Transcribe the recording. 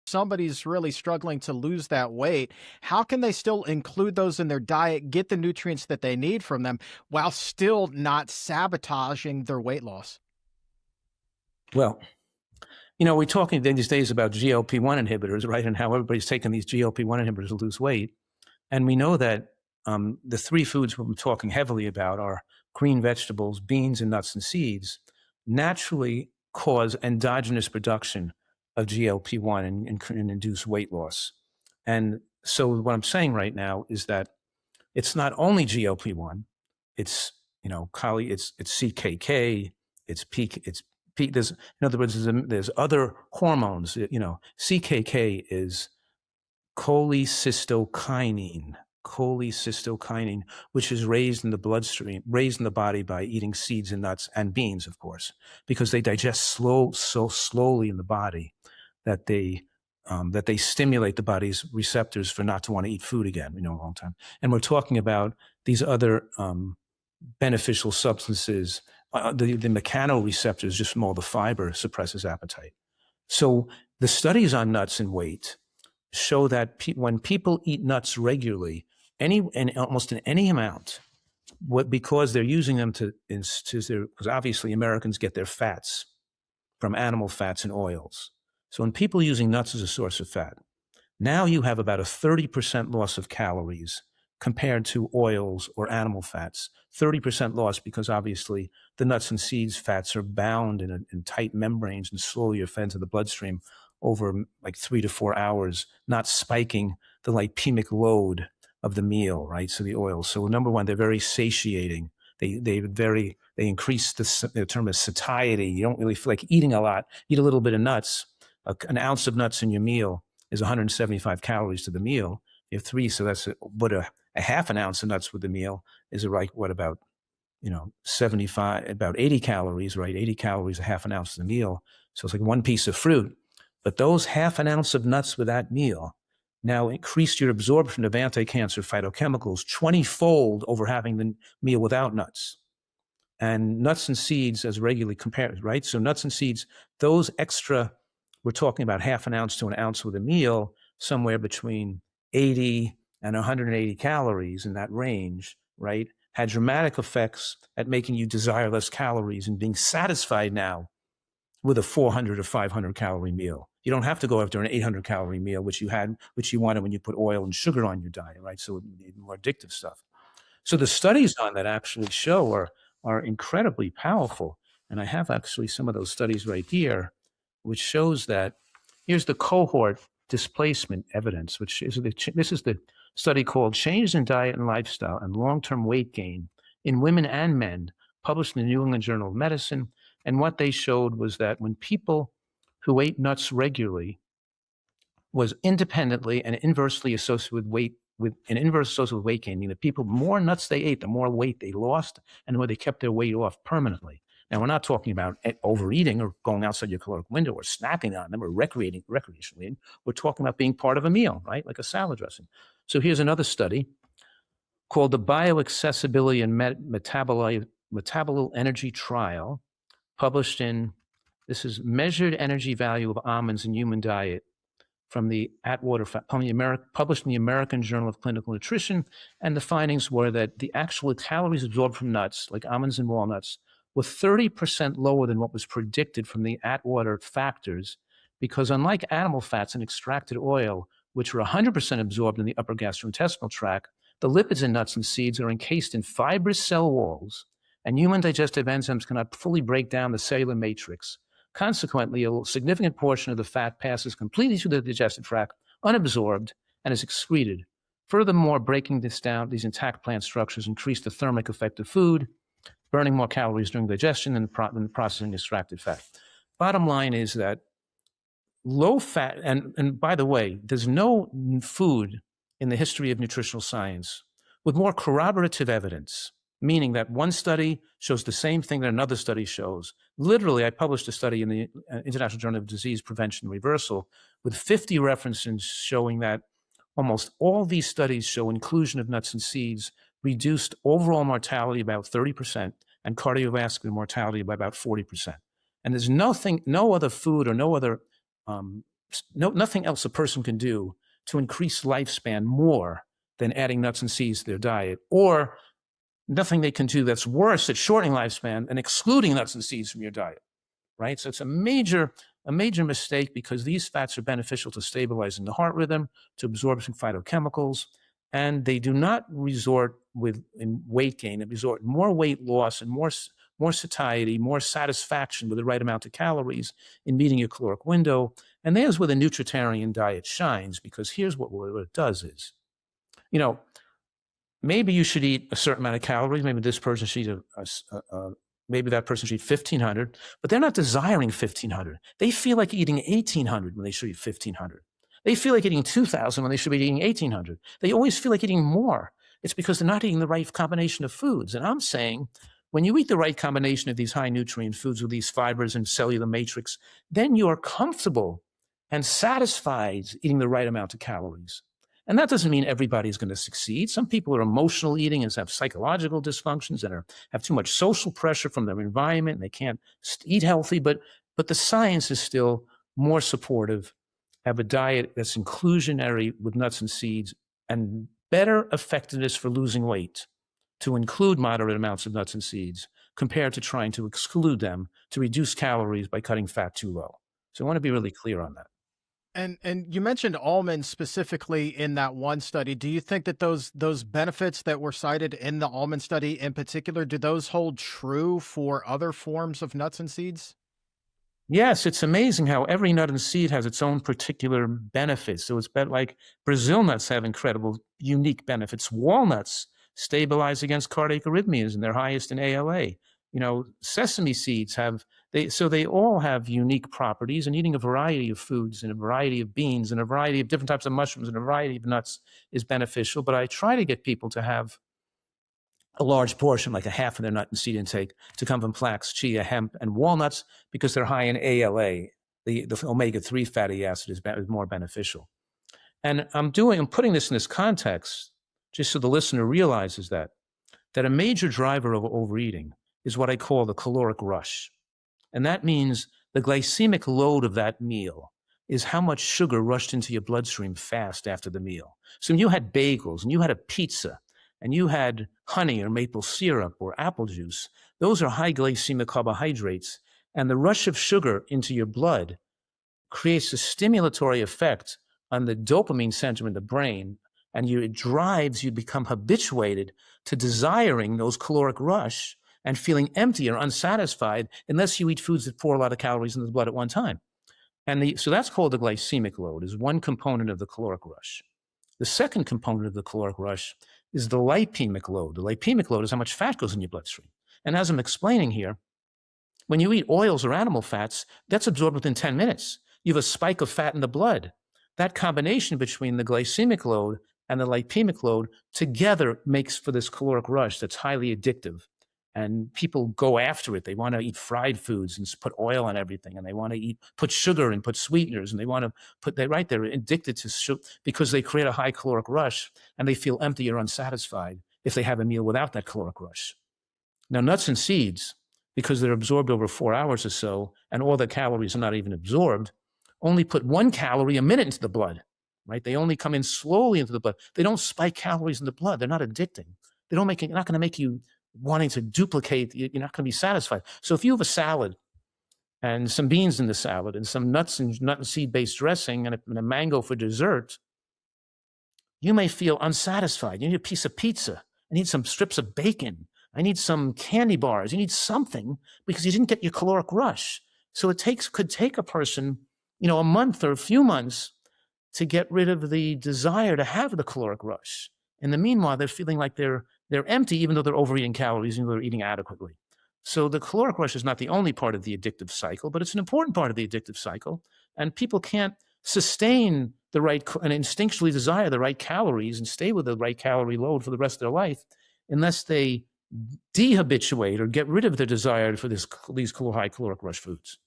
somebody's really struggling to lose that weight, how can they still include those in their diet, get the nutrients that they need from them while still not sabotaging their weight loss? Well, we're talking these days about GLP-1 inhibitors, right? And how everybody's taking these GLP-1 inhibitors to lose weight. And we know that the three foods we're talking heavily about are green vegetables, beans, and nuts and seeds, naturally cause endogenous production of GLP-1 and induce weight loss. And so what I'm saying right now is that it's not only GLP-1, it's, it's CKK, it's peak, there's, in other words, there's other hormones, CKK is cholecystokinin, which is raised in the bloodstream, raised in the body by eating seeds and nuts and beans, of course, because they digest so slowly in the body that they stimulate the body's receptors for not to want to eat food again, a long time. And we're talking about these other beneficial substances. The mechanoreceptors, just from all the fiber, suppresses appetite. So the studies on nuts and weight show that when people eat nuts regularly, almost in any amount, because they're using them because obviously Americans get their fats from animal fats and oils. So when people are using nuts as a source of fat, now you have about a 30% loss of calories compared to oils or animal fats. 30% loss because obviously the nuts and seeds fats are bound in tight membranes and slowly are fed to the bloodstream over like 3 to 4 hours, not spiking the lipemic load of the meal, right? So the oils. So number one, they're very satiating. They increase the term is satiety. You don't really feel like eating a lot. Eat a little bit of nuts. An ounce of nuts in your meal is 175 calories to the meal. You have 3, so that's what a half an ounce of nuts with the meal is about 75, about 80 calories, right? 80 calories, a half an ounce of the meal. So it's like one piece of fruit. But those half an ounce of nuts with that meal now increased your absorption of anti-cancer phytochemicals 20-fold over having the meal without nuts. And nuts and seeds as regularly compared, right? So nuts and seeds, those extra, we're talking about half an ounce to an ounce with a meal, somewhere between 80 and 180 calories in that range, right? Had dramatic effects at making you desire less calories and being satisfied now with a 400 or 500 calorie meal. You don't have to go after an 800 calorie meal, which you wanted when you put oil and sugar on your diet, right? So more addictive stuff. So the studies on that actually show are incredibly powerful. And I have actually some of those studies right here, which shows that here's the cohort displacement evidence, this is the study called Changes in Diet and Lifestyle and Long-Term Weight Gain in Women and Men, published in the New England Journal of Medicine. And what they showed was that when people who ate nuts regularly was independently and inversely associated with weight gain, meaning the people, more nuts they ate, the more weight they lost and the more they kept their weight off permanently. Now, we're not talking about overeating or going outside your caloric window or snacking on them or recreationally. We're talking about being part of a meal, right? Like a salad dressing. So here's another study called the Bioaccessibility and Metabolic Energy Trial, published in, this is Measured Energy Value of Almonds in Human Diet from the Atwater, published in the American Journal of Clinical Nutrition. And the findings were that the actual calories absorbed from nuts, like almonds and walnuts, were 30% lower than what was predicted from the Atwater factors, because unlike animal fats and extracted oil, which are 100% absorbed in the upper gastrointestinal tract, the lipids in nuts and seeds are encased in fibrous cell walls, and human digestive enzymes cannot fully break down the cellular matrix. Consequently, a significant portion of the fat passes completely through the digestive tract, unabsorbed, and is excreted. Furthermore, breaking this down, these intact plant structures increase the thermic effect of food, burning more calories during digestion than processing extracted fat. Bottom line is that low fat, and by the way, there's no food in the history of nutritional science with more corroborative evidence, meaning that one study shows the same thing that another study shows. Literally, I published a study in the International Journal of Disease Prevention and Reversal with 50 references showing that almost all these studies show inclusion of nuts and seeds reduced overall mortality about 30% and cardiovascular mortality by about 40%. And there's no other food or no other nothing else a person can do to increase lifespan more than adding nuts and seeds to their diet, or nothing they can do that's worse at shortening lifespan than excluding nuts and seeds from your diet, right? So it's a major mistake, because these fats are beneficial to stabilizing the heart rhythm, to absorbing phytochemicals, and they do not resort in weight gain. They resort in more weight loss and more satiety, more satisfaction with the right amount of calories in meeting your caloric window. And there's where the Nutritarian diet shines, because here's what it does is, maybe you should eat a certain amount of calories. Maybe this person should eat maybe that person should eat 1,500, but they're not desiring 1,500. They feel like eating 1,800 when they should eat 1,500. They feel like eating 2,000 when they should be eating 1,800. They always feel like eating more. It's because they're not eating the right combination of foods. And I'm saying, when you eat the right combination of these high nutrient foods with these fibers and cellular matrix, then you are comfortable and satisfied eating the right amount of calories. And that doesn't mean everybody's going to succeed. Some people are emotional eating and have psychological dysfunctions and have too much social pressure from their environment, and they can't eat healthy. But the science is still more supportive. Have a diet that's inclusionary with nuts and seeds, and better effectiveness for losing weight to include moderate amounts of nuts and seeds compared to trying to exclude them to reduce calories by cutting fat too low. So I want to be really clear on that. And you mentioned almonds specifically in that one study. Do you think that those benefits that were cited in the almond study in particular, do those hold true for other forms of nuts and seeds? Yes, it's amazing how every nut and seed has its own particular benefits. So it's like Brazil nuts have incredible, unique benefits. Walnuts stabilize against cardiac arrhythmias, and they're highest in ALA. Sesame seeds they all have unique properties, and eating a variety of foods and a variety of beans and a variety of different types of mushrooms and a variety of nuts is beneficial. But I try to get people to have a large portion, like a half of their nut and seed intake, to come from flax, chia, hemp, and walnuts, because they're high in ALA. The omega-3 fatty acid is more beneficial. And I'm putting this in this context just so the listener realizes that a major driver of overeating is what I call the caloric rush. And that means the glycemic load of that meal is how much sugar rushed into your bloodstream fast after the meal. So when you had bagels and you had a pizza and you had honey or maple syrup or apple juice, those are high glycemic carbohydrates. And the rush of sugar into your blood creates a stimulatory effect on the dopamine center in the brain. And it drives you become habituated to desiring those caloric rush and feeling empty or unsatisfied unless you eat foods that pour a lot of calories into the blood at one time. So that's called the glycemic load, is one component of the caloric rush. The second component of the caloric rush is the lipemic load. The lipemic load is how much fat goes in your bloodstream. And as I'm explaining here, when you eat oils or animal fats, that's absorbed within 10 minutes. You have a spike of fat in the blood. That combination between the glycemic load and the lipemic load together makes for this caloric rush that's highly addictive. And people go after it. They want to eat fried foods and put oil on everything. And they want to put sugar and put sweeteners. And they want to they're addicted to sugar because they create a high caloric rush, and they feel empty or unsatisfied if they have a meal without that caloric rush. Now, nuts and seeds, because they're absorbed over 4 hours or so, and all the calories are not even absorbed, only put 1 calorie a minute into the blood, right? They only come in slowly into the blood. They don't spike calories in the blood. They're not addicting. They're not going to make you wanting to duplicate. You're not going to be satisfied. So if you have a salad and some beans in the salad and some nut and seed based dressing and a mango for dessert, you may feel unsatisfied. You need a piece of pizza. I need some strips of bacon. I need some candy bars. You need something because you didn't get your caloric rush. So it could take a person, a month or a few months to get rid of the desire to have the caloric rush. In the meanwhile, they're feeling like they're empty, even though they're overeating calories, even though they're eating adequately. So the caloric rush is not the only part of the addictive cycle, but it's an important part of the addictive cycle. And people can't sustain and instinctually desire the right calories and stay with the right calorie load for the rest of their life unless they dehabituate or get rid of their desire for these high caloric rush foods.